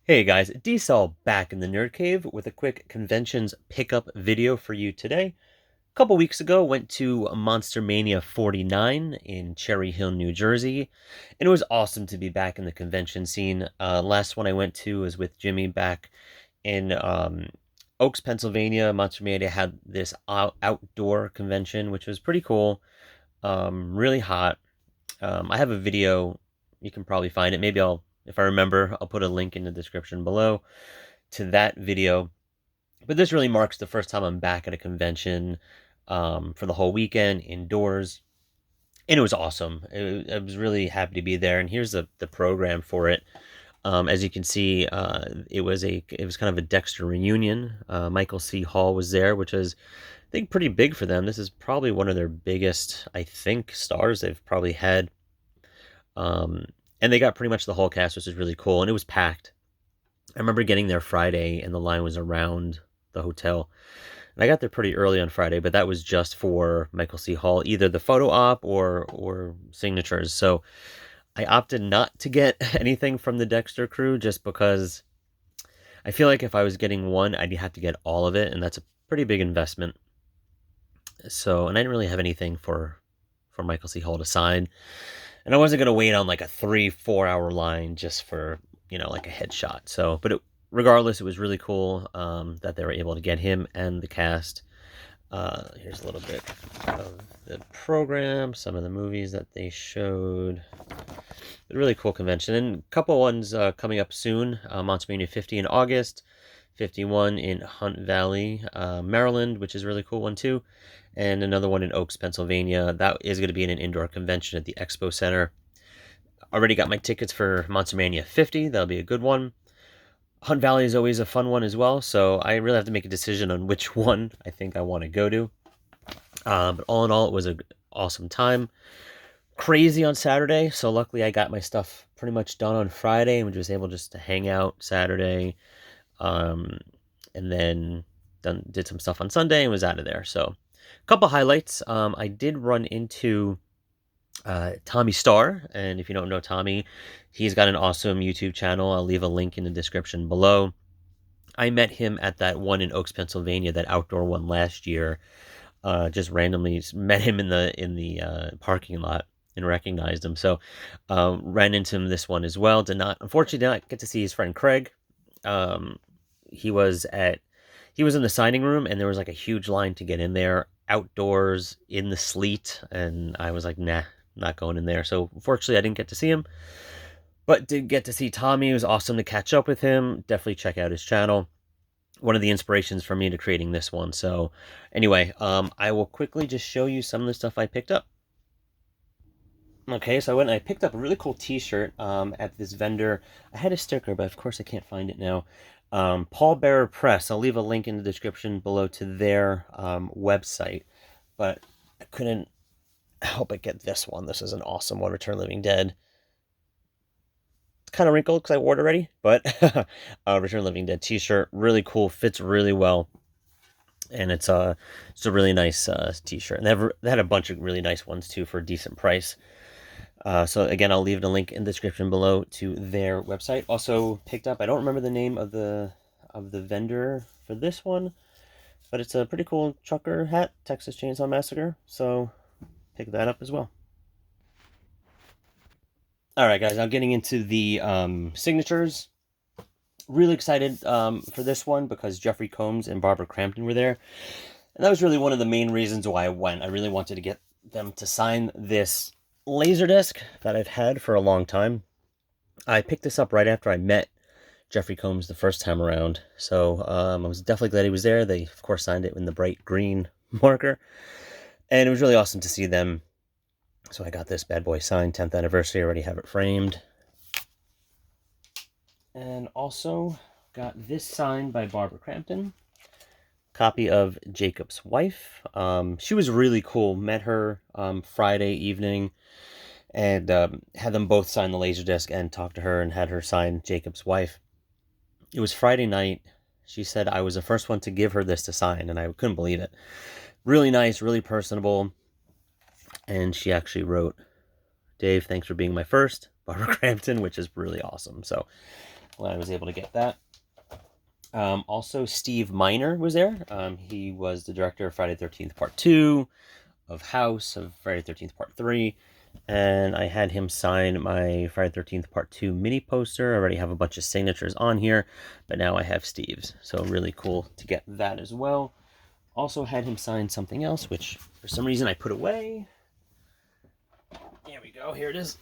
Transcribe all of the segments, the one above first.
Hey guys, D-Cell back in the Nerd Cave with a quick conventions pickup video for you today. A couple weeks ago, went to MonsterMania 49 in Cherry Hill, New Jersey, and it was awesome to be back in the convention scene. Last one I went to was with Jimmy back in Oaks, Pennsylvania. MonsterMania had this outdoor convention, which was pretty cool. Really hot. I have a video. You can probably find it. Maybe if I remember, I'll put a link in the description below to that video. But this really marks the first time I'm back at a convention for the whole weekend indoors. And it was awesome. I was really happy to be there. And here's the program for it. As you can see, it was kind of a Dexter reunion. Michael C. Hall was there, which is I think pretty big for them. This is probably one of their biggest, I think, stars they've probably had. Um, and they got pretty much the whole cast, which is really cool. And it was packed. I remember getting there Friday, and the line was around the hotel. And I got there pretty early on Friday, but that was just for Michael C. Hall, either the photo op or signatures. So I opted not to get anything from the Dexter crew just because I feel like if I was getting one, I'd have to get all of it, and that's a pretty big investment. So, and I didn't really have anything for Michael C. Hall to sign. And I wasn't going to wait on like a 3-4 hour line just for, like a headshot. So, but regardless, it was really cool that they were able to get him and the cast. Here's a little bit of the program, some of the movies that they showed. A really cool convention. And a couple ones coming up soon. MonsterMania 50 in August, 51 in Hunt Valley, Maryland, which is a really cool one too. And another one in Oaks, Pennsylvania. That is going to be in an indoor convention at the Expo Center. Already got my tickets for MonsterMania 50. That'll be a good one. Hunt Valley is always a fun one as well, so I really have to make a decision on which one I think I want to go to. But all in all, it was an awesome time. Crazy on Saturday, so luckily I got my stuff pretty much done on Friday and was just able to hang out Saturday, um, and then did some stuff on Sunday and was out of there. So, a couple highlights. I did run into Tommy Starr, and if you don't know Tommy, he's got an awesome YouTube channel. I'll leave a link in the description below. I met him at that one in Oaks, Pennsylvania, that outdoor one last year. Just randomly met him in the parking lot and recognized him. So ran into him this one as well. Unfortunately did not get to see his friend Craig. Um, he was in the signing room, and there was like a huge line to get in there outdoors in the sleet, and I was like, nah, not going in there. So unfortunately I didn't get to see him, but did get to see Tommy. It was awesome to catch up with him. Definitely check out his channel. One of the inspirations for me to creating this one. So anyway, I will quickly just show you some of the stuff I picked up. Okay, so I went and I picked up a really cool t-shirt at this vendor. I had a sticker, but of course I can't find it now. Pallbearer Press. I'll leave a link in the description below to their website, but I couldn't help but get this one. This is an awesome one, Return Living Dead. It's kind of wrinkled because I wore it already, but Return Living Dead t-shirt, really cool, fits really well, and it's a really nice t-shirt. And they had a bunch of really nice ones too for a decent price. So again, I'll leave the link in the description below to their website. Also picked up, I don't remember the name of the vendor for this one, but it's a pretty cool trucker hat, Texas Chainsaw Massacre. So pick that up as well. All right, guys. Now getting into the signatures. Really excited for this one because Jeffrey Combs and Barbara Crampton were there, and that was really one of the main reasons why I went. I really wanted to get them to sign this Laserdisc that I've had for a long time. I picked this up right after I met Jeffrey Combs the first time around, so I was definitely glad he was there. They, of course, signed it in the bright green marker, and it was really awesome to see them. So I got this bad boy signed, 10th anniversary. I already have it framed. And also got this signed by Barbara Crampton. Copy of Jacob's Wife. She was really cool. Met her Friday evening and had them both sign the Laserdisc and talk to her and had her sign Jacob's Wife. It was Friday night. She said I was the first one to give her this to sign, and I couldn't believe it. Really nice, really personable. And she actually wrote, "Dave, thanks for being my first, Barbara Crampton," which is really awesome. So Glad I was able to get that. Also, Steve Miner was there. He was the director of Friday the 13th Part 2, of House, of Friday the 13th Part 3, and I had him sign my Friday the 13th Part 2 mini poster. I already have a bunch of signatures on here, but now I have Steve's, so really cool to get that as well. Also had him sign something else, which for some reason I put away. Here we go, here it is.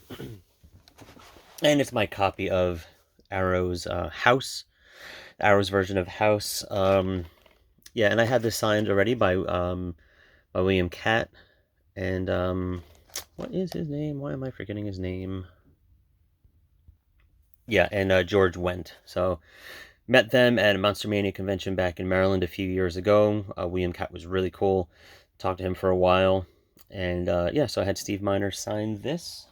And it's my copy of Arrow's House, Arrow's version of House. Yeah, and I had this signed already by William Catt, and what is his name? Why am I forgetting his name? Yeah, and George Wendt. So met them at a MonsterMania convention back in Maryland a few years ago. William Catt was really cool. Talked to him for a while, and yeah, so I had Steve Miner sign this.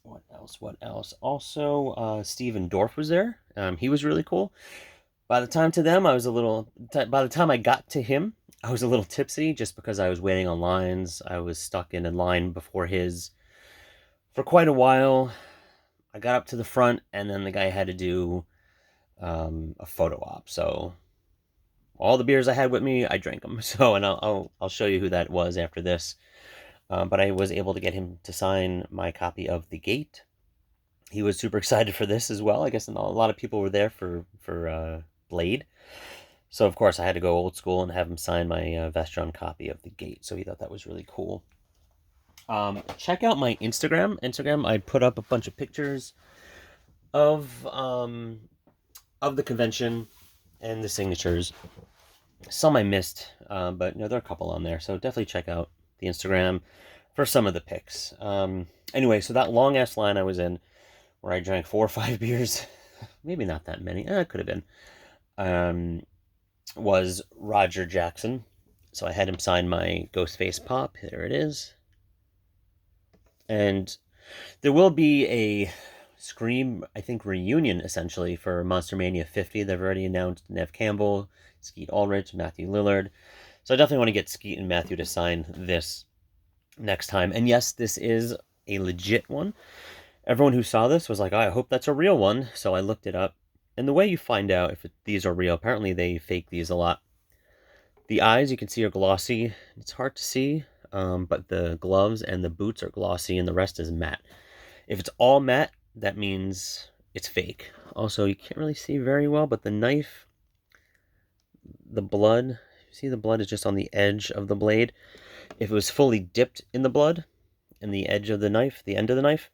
What else? What else? Also, Steven Dorff was there. He was really cool. By the time by the time I got to him, I was a little tipsy just because I was waiting on lines. I was stuck in a line before his for quite a while. I got up to the front, and then the guy had to do a photo op. So all the beers I had with me, I drank them. So, and I'll show you who that was after this. But I was able to get him to sign my copy of The Gate. He was super excited for this as well. I guess a lot of people were there for Blade. So, of course, I had to go old school and have him sign my Vestron copy of The Gate. So he thought that was really cool. Check out my Instagram. I put up a bunch of pictures of the convention and the signatures. Some I missed, but there are a couple on there. So definitely check out the Instagram for some of the pics. Anyway, so that long-ass line I was in, where I drank 4 or 5 beers, maybe not that many, it could have been, was Roger Jackson. So I had him sign my Ghostface Pop. There it is. And there will be a Scream, I think, reunion, essentially, for MonsterMania 50. They've already announced Nev Campbell, Skeet Ulrich, Matthew Lillard. So I definitely want to get Skeet and Matthew to sign this next time. And yes, this is a legit one. Everyone who saw this was like, oh, I hope that's a real one. So I looked it up. And the way you find out if these are real, apparently they fake these a lot. The eyes, you can see, are glossy. It's hard to see, but the gloves and the boots are glossy, and the rest is matte. If it's all matte, that means it's fake. Also, you can't really see very well, but the knife, the blood, see the blood is just on the edge of the blade. If it was fully dipped in the blood and the edge of the knife, the end of the knife,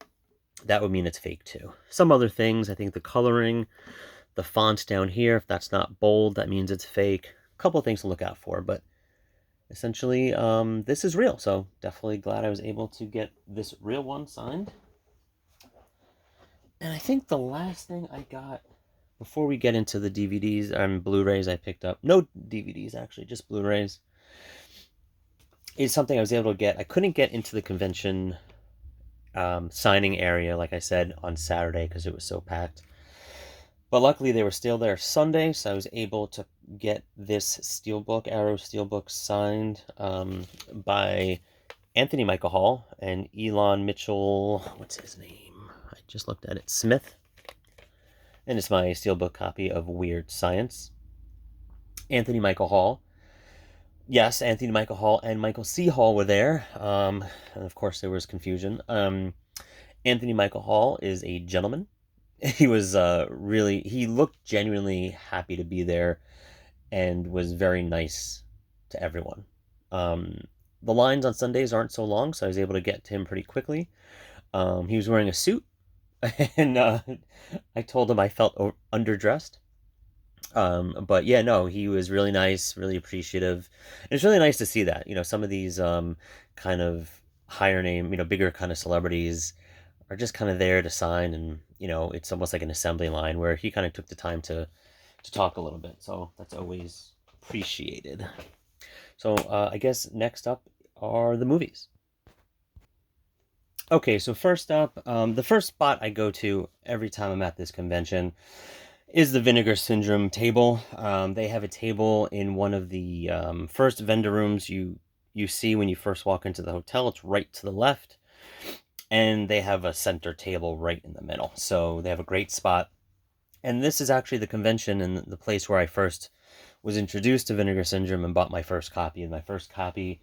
that would mean it's fake too. Some other things, I think the coloring, the font down here, if that's not bold, that means it's fake. A couple of things to look out for, but essentially, this is real. So definitely glad I was able to get this real one signed. And I think the last thing I got, before we get into the DVDs and Blu-rays I picked up, no DVDs actually, just Blu-rays, is something I was able to get. I couldn't get into the convention signing area, like I said, on Saturday because it was so packed. But luckily they were still there Sunday, so I was able to get this Steelbook, Arrow Steelbook, signed by Anthony Michael Hall and Elon Mitchell, what's his name? I just looked at it, Smith. And it's my Steelbook copy of Weird Science. Anthony Michael Hall. Yes, Anthony Michael Hall and Michael C. Hall were there. And of course there was confusion. Anthony Michael Hall is a gentleman. He was he looked genuinely happy to be there and was very nice to everyone. The lines on Sundays aren't so long, so I was able to get to him pretty quickly. He was wearing a suit, and I told him I felt underdressed. But yeah, no, he was really nice, really appreciative. And it's really nice to see that, some of these kind of higher name, bigger kind of celebrities are just kind of there to sign, and it's almost like an assembly line where he kind of took the time to talk a little bit, so that's always appreciated. So I guess next up are the movies. Okay, so first up, the first spot I go to every time I'm at this convention is the Vinegar Syndrome table. They have a table in one of the first vendor rooms you see when you first walk into the hotel. It's right to the left. and they have a center table right in the middle. So they have a great spot. And this is actually the convention and the place where I first was introduced to Vinegar Syndrome and bought my first copy. And my first copy,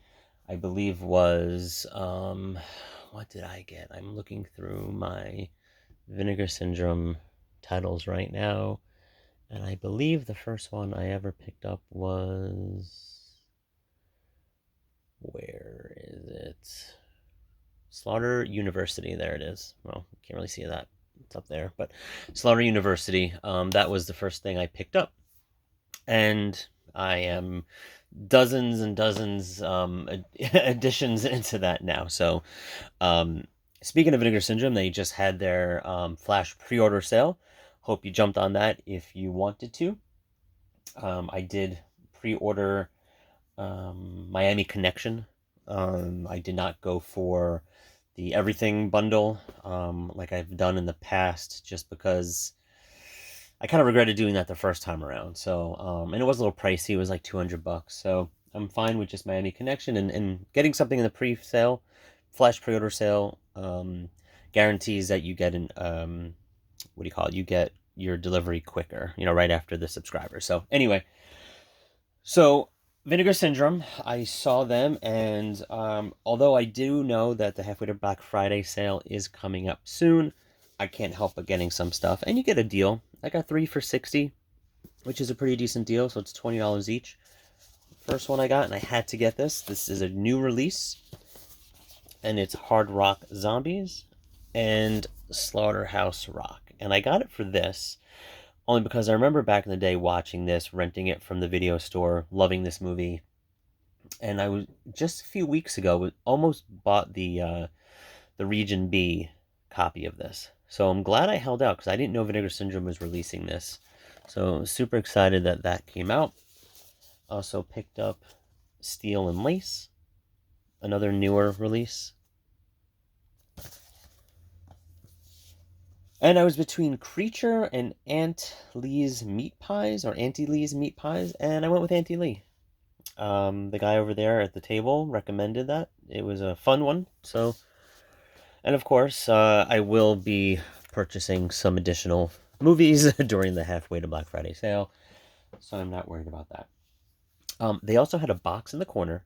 I believe, was what did I get? I'm looking through my Vinegar Syndrome titles right now, and I believe the first one I ever picked up was, where is it? Slaughter University. There it is. Well, you can't really see that. It's up there, but Slaughter University. That was the first thing I picked up, and I am dozens and dozens additions into that now. So, speaking of Vinegar Syndrome, they just had their flash pre-order sale. Hope you jumped on that if you wanted to. I did pre-order Miami Connection. I did not go for the everything bundle like I've done in the past, just because I kind of regretted doing that the first time around. So, and it was a little pricey. It was like $200. So I'm fine with just Miami Connection, and getting something in the pre-sale, flash pre-order sale, guarantees that you get an, what do you call it? You get your delivery quicker, right after the subscriber. So anyway, so Vinegar Syndrome, I saw them, and although I do know that the Halfway to Black Friday sale is coming up soon, I can't help but getting some stuff, and you get a deal. I got 3 for $60, which is a pretty decent deal, so it's $20 each. First one I got, and I had to get this. This is a new release, and it's Hard Rock Zombies and Slaughterhouse Rock. And I got it for this only because I remember back in the day watching this, renting it from the video store, loving this movie. And I was just a few weeks ago almost bought the Region B copy of this. So I'm glad I held out because I didn't know Vinegar Syndrome was releasing this. So super excited that that came out. Also picked up Steel and Lace, another newer release. And I was between Creature and Aunt Lee's Meat Pies, or Auntie Lee's Meat Pies, and I went with Auntie Lee. The guy over there at the table recommended that. It was a fun one. So, and of course, I will be purchasing some additional movies during the Halfway to Black Friday sale, so I'm not worried about that. They also had a box in the corner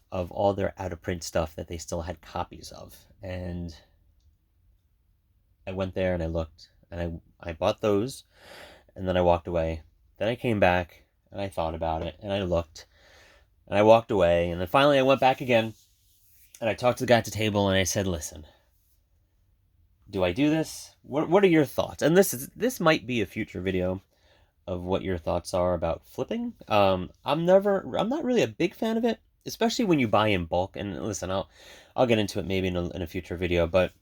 of all their out-of-print stuff that they still had copies of, and I went there and I looked, and I bought those, and then I walked away. Then I came back, and I thought about it, and I looked, and I walked away, and then finally I went back again, and I talked to the guy at the table, and I said, listen, do I do this? What are your thoughts? And this might be a future video of what your thoughts are about flipping. I'm not really a big fan of it, especially when you buy in bulk. And listen, I'll get into it maybe in a future video, but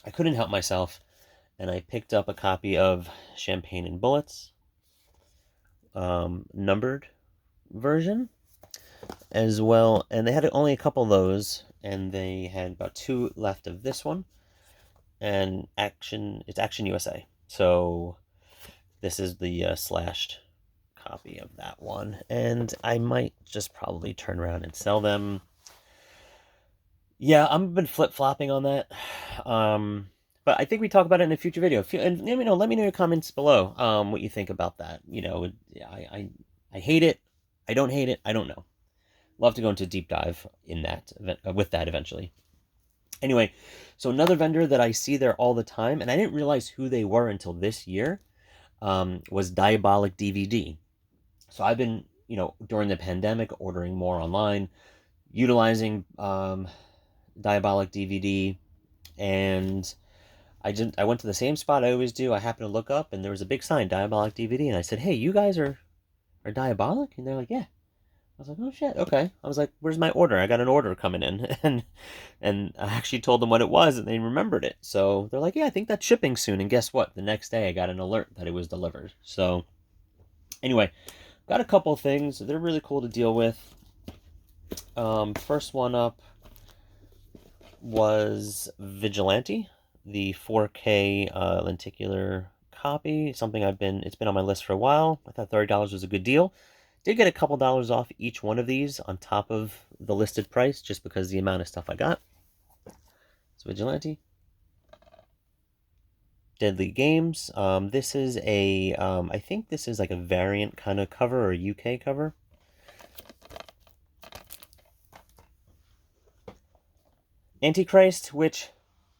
I couldn't help myself, and I picked up a copy of Champagne and Bullets, numbered version as well, and they had only a couple of those, and they had about 2 left of this one, and it's Action USA. So this is the slashed copy of that one, and I might just probably turn around and sell them. Yeah, I've been flip-flopping on that. But I think we talk about it in a future video. And let me know your comments below, what you think about that. I hate it. I don't hate it. I don't know. Love to go into a deep dive in that with that eventually. Anyway, so another vendor that I see there all the time, and I didn't realize who they were until this year, was Diabolic DVD. So I've been, during the pandemic, ordering more online, utilizing Diabolic DVD, and I went to the same spot I always do. I happened to look up, and there was a big sign, Diabolic DVD, and I said, hey, you guys are Diabolic? And they're like, yeah. I was like, oh shit, okay. I was like, where's my order? I got an order coming in. and I actually told them what it was, and they remembered it. So they're like, yeah, I think that's shipping soon. And guess what? The next day I got an alert that it was delivered. So anyway, got a couple of things. They're really cool to deal with. First one up was Vigilante, the 4K lenticular copy. Something it's been on my list for a while. I thought $30 was a good deal. Did get a couple dollars off each one of these on top of the listed price, just because of the amount of stuff I got. It's Vigilante. Deadly Games. This is a, I think this is like a variant kind of cover or UK cover. Antichrist, which,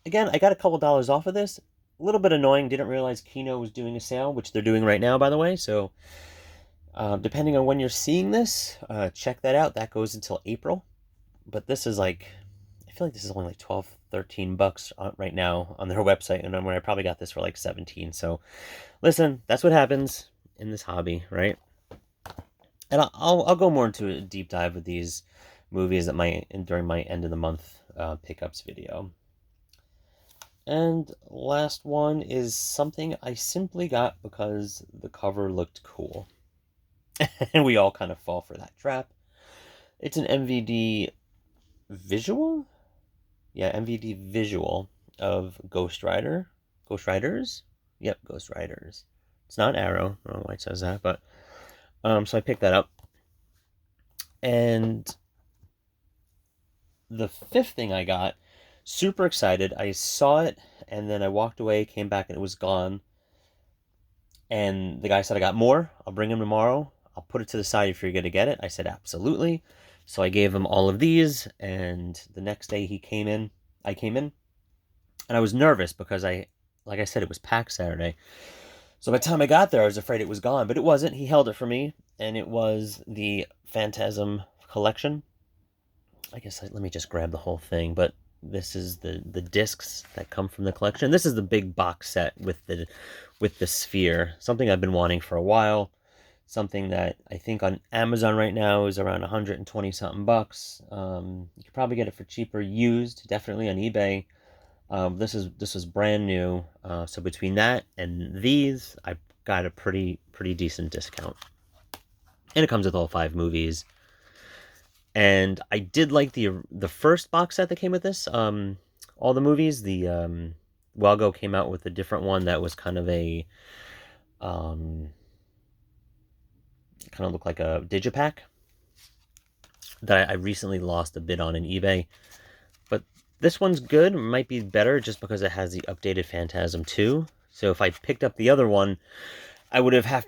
again, I got a couple dollars off of this. A little bit annoying. Didn't realize Kino was doing a sale, which they're doing right now, by the way. So, depending on when you're seeing this, check that out. That goes until April. But this is like, I feel like this is only like 12, 13 bucks right now on their website. And I probably got this for like 17. So, listen, that's what happens in this hobby, right? And I'll go more into a deep dive with these movies during my end of the month pickups video. And last one is something I simply got because the cover looked cool. And we all kind of fall for that trap. It's an MVD visual? Yeah, MVD visual of Ghost Rider. Ghost Riders? Yep, Ghost Riders. It's not Arrow. I don't know why it says that, but so I picked that up. And the fifth thing I got, super excited. I saw it, and then I walked away, came back, and it was gone. And the guy said, I got more. I'll bring him tomorrow. I'll put it to the side if you're going to get it. I said, absolutely. So I gave him all of these, and the next day I came in, and I was nervous because like I said, it was packed Saturday. So by the time I got there, I was afraid it was gone, but it wasn't. He held it for me, and it was the Phantasm Collection. I guess let me just grab the whole thing, but this is the discs that come from the collection. This is the big box set with the sphere, something I've been wanting for a while. Something that I think on Amazon right now is around 120 something bucks. You could probably get it for cheaper used, definitely on eBay. This was brand new. So between that and these, I got a pretty decent discount. And it comes with all 5 movies. And I did like the first box set that came with this. All the movies. The Welgo came out with a different one that was kind of a kind of looked like a digipack that I recently lost a bid on in eBay. But this one's good. It might be better just because it has the updated Phantasm 2. So if I picked up the other one, I would have had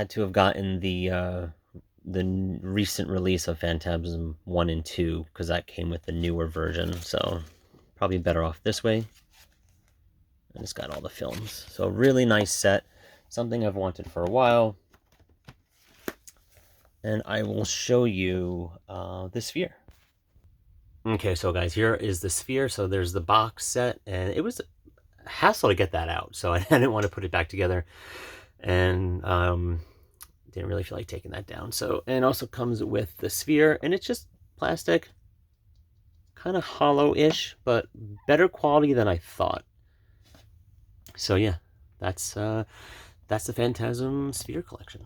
to have gotten the recent release of Phantasm 1 and 2 because that came with the newer version. So probably better off this way. And it's got all the films. So really nice set. Something I've wanted for a while. And I will show you the sphere. Okay, so guys, here is the sphere. So there's the box set, and it was a hassle to get that out, so I didn't want to put it back together, and didn't really feel like taking that down. So, and it also comes with the sphere, and it's just plastic, kind of hollow-ish, but better quality than I thought. So yeah, that's the Phantasm Sphere collection.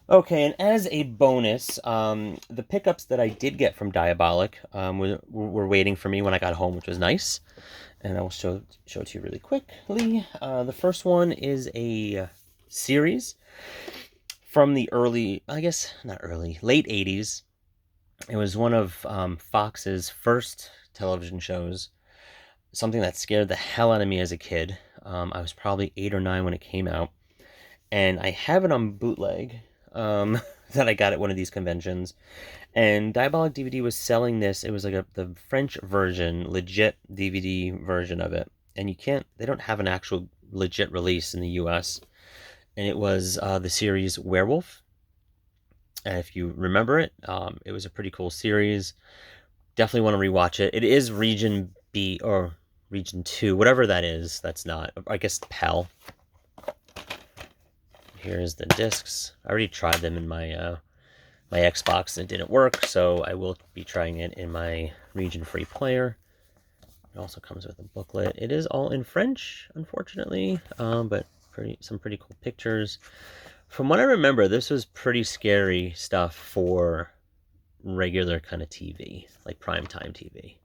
Okay, and as a bonus, the pickups that I did get from Diabolic were waiting for me when I got home, which was nice. And I will show it to you really quickly. The first one is a series from the late 80s. It was one of Fox's first television shows, something that scared the hell out of me as a kid. I was probably 8 or 9 when it came out. And I have it on bootleg. That I got at one of these conventions, and Diabolic DVD was selling this. It was like the French version, legit DVD version of it, and they don't have an actual legit release in the US, and it was the series Werewolf, and if you remember it, it was a pretty cool series. Definitely want to rewatch it. It is Region B or Region 2, whatever that is. That's not, I guess, PAL. Here's the discs. I already tried them in my my Xbox and it didn't work, so I will be trying it in my region-free player. It also comes with a booklet. It is all in French, unfortunately, but some pretty cool pictures. From what I remember, this was pretty scary stuff for regular kind of TV, like primetime TV.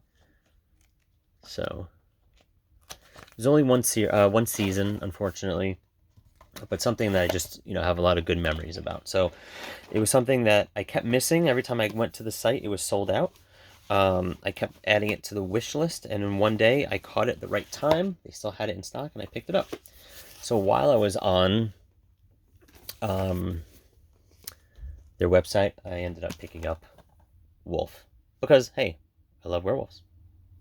So there's only one season, unfortunately. But something that I just, have a lot of good memories about. So it was something that I kept missing. Every time I went to the site, it was sold out. I kept adding it to the wish list, and in one day I caught it at the right time. They still had it in stock, and I picked it up. So while I was on their website, I ended up picking up Wolf because, hey, I love werewolves.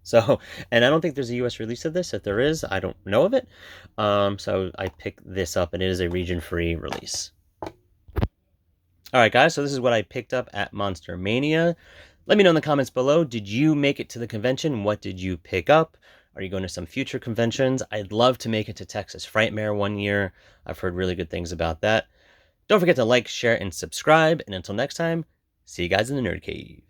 So, and I don't think there's a US release of this. If there is, I don't know of it. So I picked this up, and it is a region-free release. All right, guys, so this is what I picked up at MonsterMania. Let me know in the comments below, did you make it to the convention? What did you pick up? Are you going to some future conventions? I'd love to make it to Texas Frightmare one year. I've heard really good things about that. Don't forget to like, share, and subscribe. And until next time, see you guys in the Nerd Cave.